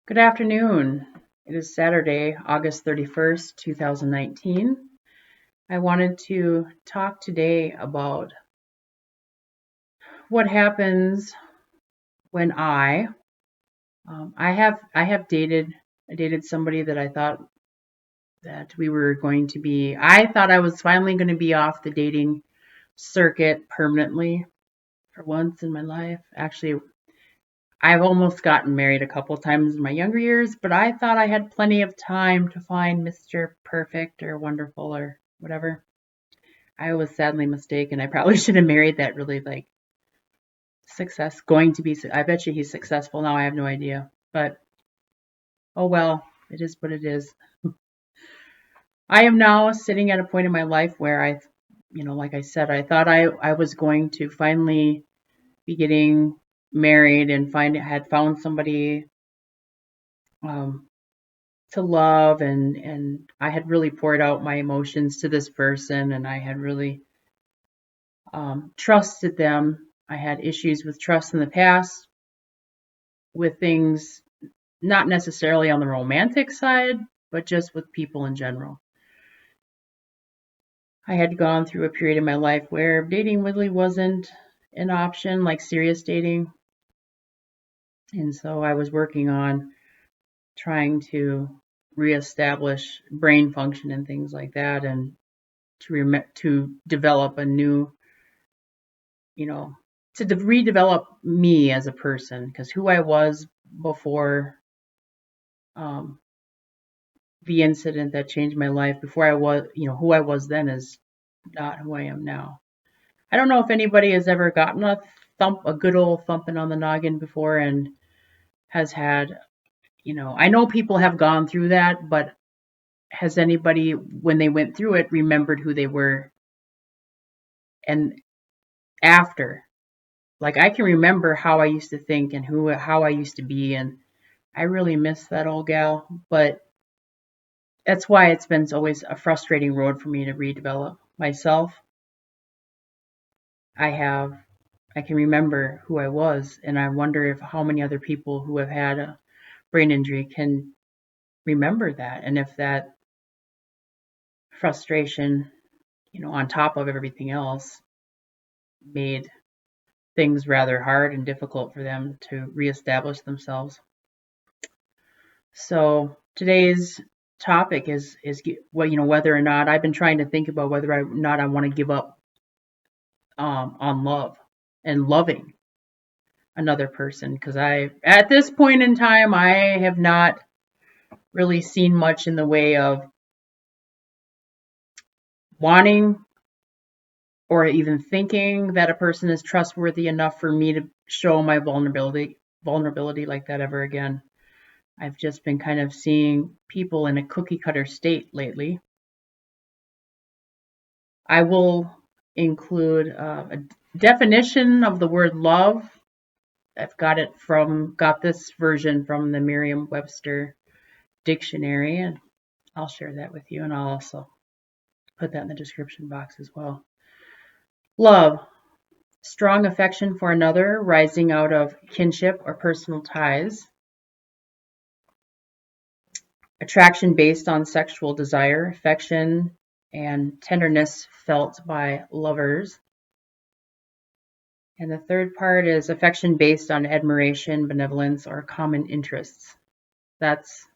Good afternoon. It is Saturday, August 31st, 2019. I wanted to talk today about what happens when I have dated somebody that I thought that we were going to be I thought I was finally going to be off the dating circuit permanently for once in my life. Actually, I've almost gotten married a couple times in my younger years, but I thought I had plenty of time to find Mr. Perfect or Wonderful or whatever. I was sadly mistaken. I probably should have married that really going to be. I bet you he's successful now. I have no idea. But oh well, it is what it is. I am now sitting at a point in my life where like I said, I thought I was going to finally be getting married and had found somebody um, to love, and I had really poured out my emotions to this person, and I had really trusted them. I had issues with trust in the past with things not necessarily on the romantic side, but just with people in general. I had gone through a period in my life where dating really wasn't an option, like serious dating. And so I was working on trying to reestablish brain function and things like that, and to develop a new, you know, redevelop me as a person, because who I was before um, the incident that changed my life, before I was, who I was then is not who I am now. I don't know if anybody has ever gotten a good old thumping on the noggin before and has had, I know people have gone through that, but has anybody, when they went through it, remembered who they were and after? Like, I can remember how I used to think and how I used to be, and I really miss that old gal. But that's why it's been always a frustrating road for me to redevelop myself. I have I can remember who I was, and I wonder if how many other people who have had a brain injury can remember that, and if that frustration, on top of everything else, made things rather hard and difficult for them to reestablish themselves. So today's topic is well, whether or not I've been trying to think about whether or not I want to give up on love and loving another person, because I at this point in time I have not really seen much in the way of wanting or even thinking that a person is trustworthy enough for me to show my vulnerability like that ever again. I've just been kind of seeing people in a cookie cutter state lately. I will include a definition of the word love. I've got this version from the Merriam-Webster dictionary, and I'll share that with you, and I'll also put that in the description box as well. Love, strong affection for another, rising out of kinship or personal ties. Attraction based on sexual desire, affection, and tenderness felt by lovers. And the third part is affection based on admiration, benevolence, or common interests. That's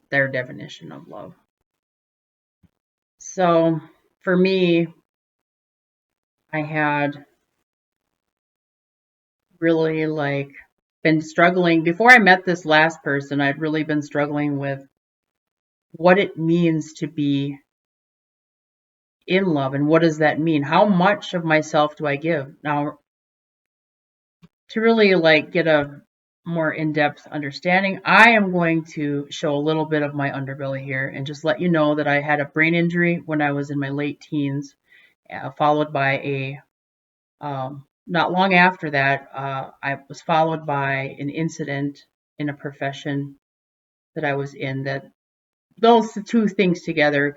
their definition of love. So for me, I had really been struggling before I met this last person. I'd really been struggling with what it means to be in love and what does that mean? How much of myself do I give? Now, to really get a more in-depth understanding, I am going to show a little bit of my underbelly here and just let you know that I had a brain injury when I was in my late teens, followed by not long after that, I was followed by an incident in a profession that I was in, that those two things together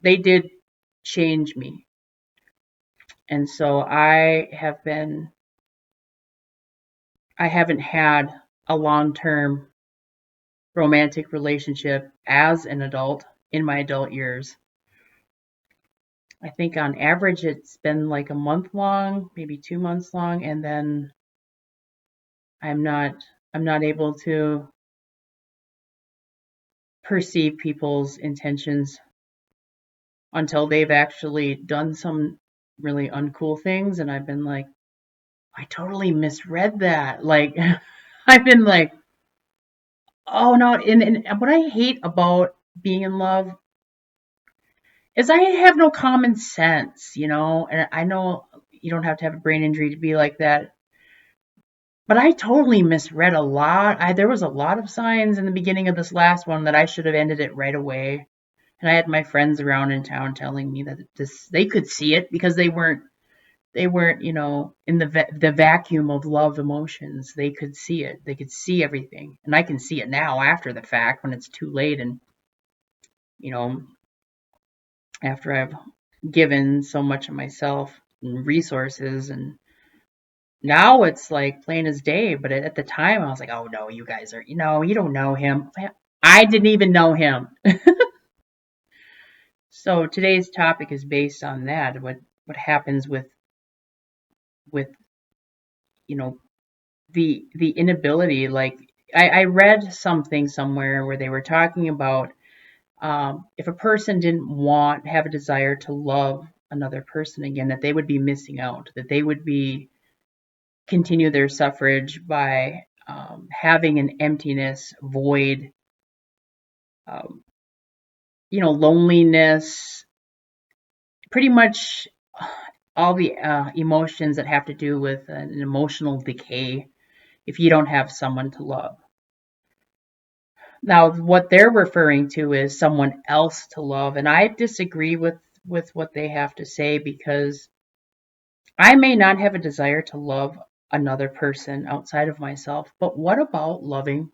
they did change me. And so I haven't had a long-term romantic relationship as an adult in my adult years. I think on average it's been like a month long, maybe 2 months long, and then I'm not I'm not able to perceive people's intentions until they've actually done some really uncool things, and I've been like, I totally misread that. Like I've been like, oh no, and what I hate about being in love is I have no common sense, and I know you don't have to have a brain injury to be like that. But I totally misread a lot. There was a lot of signs in the beginning of this last one that I should have ended it right away. And I had my friends around in town telling me that they could see it because they weren't in the vacuum of love emotions. They could see it. They could see everything. And I can see it now after the fact when it's too late, and you know after I've given so much of myself and resources, and now it's like plain as day. But at the time I was like, oh no, you guys are, you don't know him. I didn't even know him. So today's topic is based on that. What happens with you know the inability. Like I read something somewhere where they were talking about, if a person didn't have a desire to love another person again, that they would be missing out, that they would be continue their suffrage by having an emptiness, void, um, loneliness, pretty much all the emotions that have to do with an emotional decay if you don't have someone to love. Now, what they're referring to is someone else to love, and I disagree with what they have to say, because I may not have a desire to love another person outside of myself, but what about loving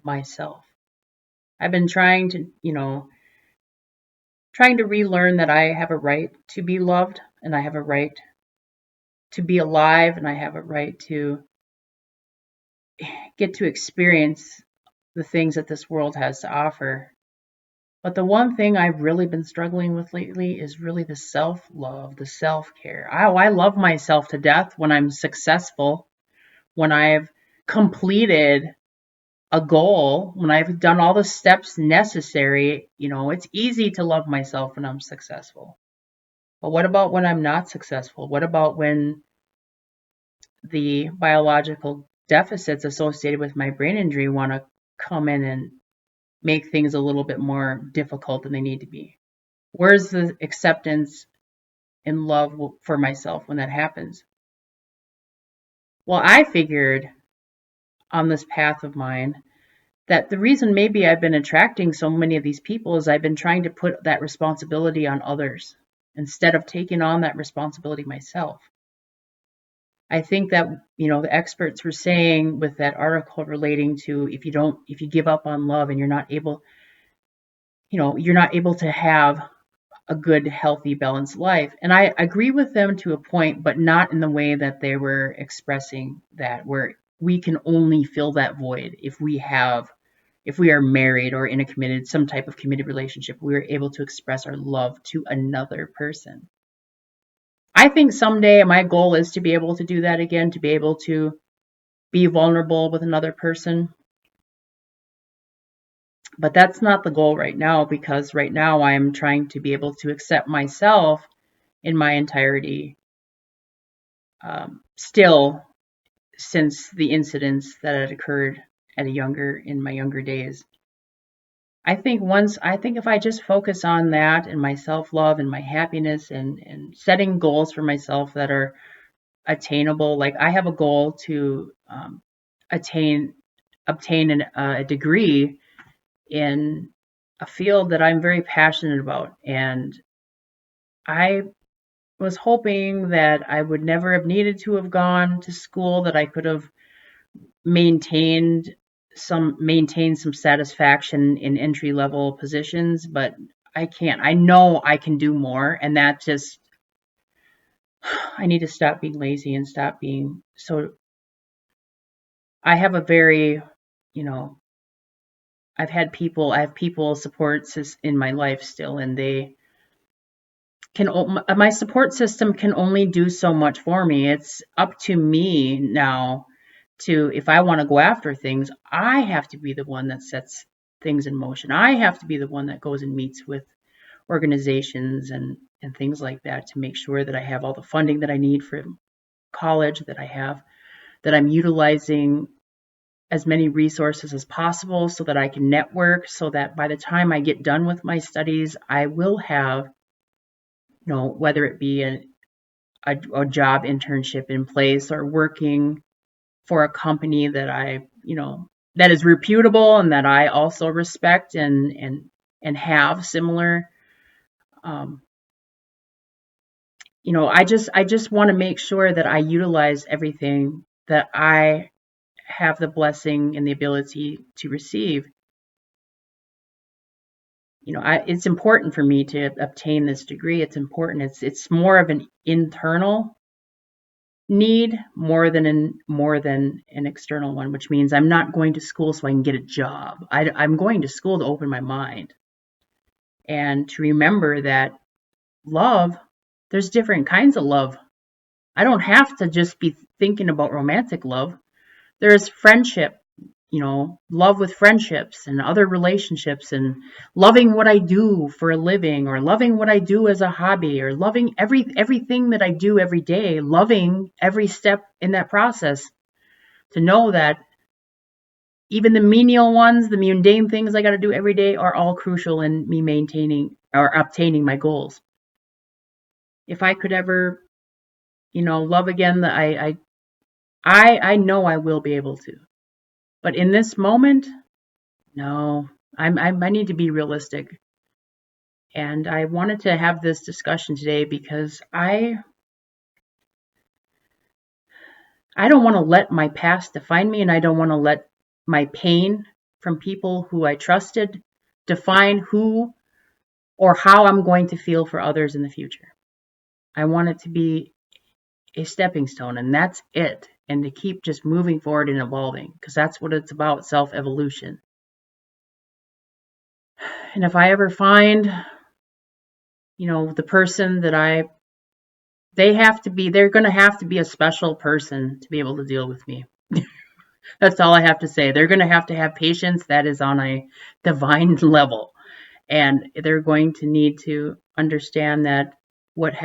myself? I've been trying to relearn that I have a right to be loved, and I have a right to be alive, and I have a right to get to experience the things that this world has to offer. But the one thing I've really been struggling with lately is really the self-love, the self-care. I love myself to death when I'm successful, when I've completed a goal, when I've done all the steps necessary. It's easy to love myself when I'm successful. But what about when I'm not successful? What about when the biological deficits associated with my brain injury want to come in and make things a little bit more difficult than they need to be? Where's the acceptance and love for myself when that happens? Well, I figured on this path of mine that the reason maybe I've been attracting so many of these people is I've been trying to put that responsibility on others instead of taking on that responsibility myself. I think that, the experts were saying with that article relating to, if you give up on love and you're not able to have a good, healthy, balanced life. And I agree with them to a point, but not in the way that they were expressing that, where we can only fill that void if we are married or in some type of committed relationship, we're able to express our love to another person. I think someday my goal is to be able to do that again, to be able to be vulnerable with another person. But that's not the goal right now, because right now I'm trying to be able to accept myself in my entirety, still, since the incidents that had occurred in my younger days. I think if I just focus on that and my self-love and my happiness, and setting goals for myself that are attainable. Like I have a goal to attain obtain a degree in a field that I'm very passionate about, and I was hoping that I would never have needed to have gone to school, that I could have maintained some satisfaction in entry level positions, but I can't. I know I can do more, and that just I need to stop being lazy and stop being so. I have a very, you know, I have people supports in my life still, and my support system can only do so much for me. It's up to me now if I want to go after things, I have to be the one that sets things in motion. I have to be the one that goes and meets with organizations and things like that to make sure that I have all the funding that I need for college, that I'm utilizing as many resources as possible so that I can network, so that by the time I get done with my studies, I will have, whether it be a job internship in place or working for a company that is reputable and that I also respect and have similar. I just want to make sure that I utilize everything that I have the blessing and the ability to receive. It's important for me to obtain this degree. It's important. It's more of an internal need more than an external one, which means I'm not going to school so I can get a job. I'm going to school to open my mind and to remember that love, there's different kinds of love. I don't have to just be thinking about romantic love. There's friendship, love with friendships and other relationships, and loving what I do for a living, or loving what I do as a hobby, or loving everything that I do every day, loving every step in that process, to know that even the menial ones, the mundane things I got to do every day are all crucial in me maintaining or obtaining my goals. If I could ever, love again, I know I will be able to. But in this moment, no, I need to be realistic. And I wanted to have this discussion today because I don't want to let my past define me, and I don't want to let my pain from people who I trusted define who or how I'm going to feel for others in the future. I want it to be a stepping stone, and that's it. And to keep just moving forward and evolving, because that's what it's about, self-evolution. And if I ever find, the person that they're going to have to be a special person to be able to deal with me. That's all I have to say. They're going to have patience that is on a divine level. And they're going to need to understand that what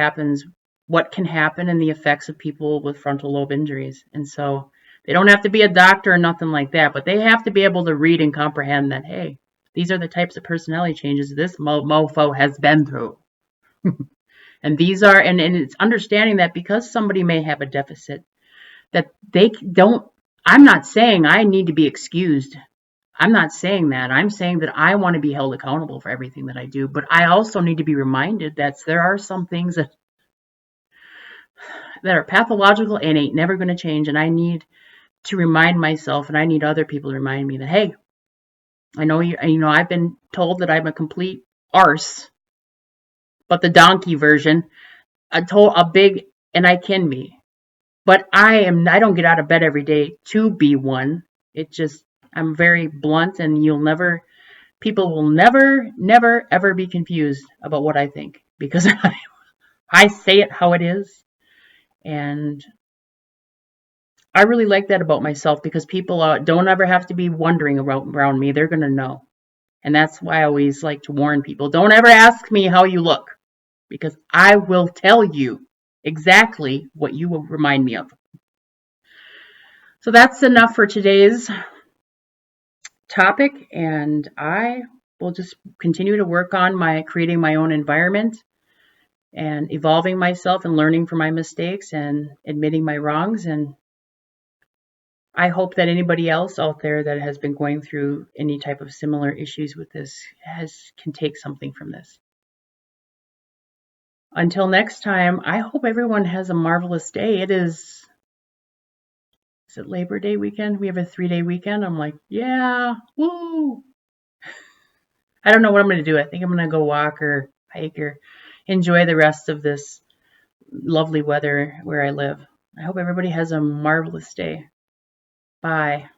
can happen and the effects of people with frontal lobe injuries. And so they don't have to be a doctor or nothing like that, but they have to be able to read and comprehend that, hey, these are the types of personality changes this mofo has been through. And it's understanding that because somebody may have a deficit, that I'm not saying I need to be excused. I'm not saying that. I'm saying that I want to be held accountable for everything that I do, but I also need to be reminded that there are some things that are pathological and ain't never going to change, and I need to remind myself, and I need other people to remind me that, hey, I know I've been told that I'm a complete arse, but the donkey version, a big, and I can be. But I don't get out of bed every day to be one. I'm very blunt, and people will never, never, ever be confused about what I think, because I say it how it is. And I really like that about myself, because people don't ever have to be wondering around me. They're going to know. And that's why I always like to warn people, don't ever ask me how you look, because I will tell you exactly what you will remind me of. So that's enough for today's topic, and I will just continue to work on creating my own environment and evolving myself and learning from my mistakes and admitting my wrongs. And I hope that anybody else out there that has been going through any type of similar issues with this can take something from this. Until next time, I hope everyone has a marvelous day. Is it Labor Day weekend? We have a 3-day weekend. I'm like, yeah, woo. I don't know what I'm going to do. I think I'm going to go walk or hike or enjoy the rest of this lovely weather where I live. I hope everybody has a marvelous day. Bye.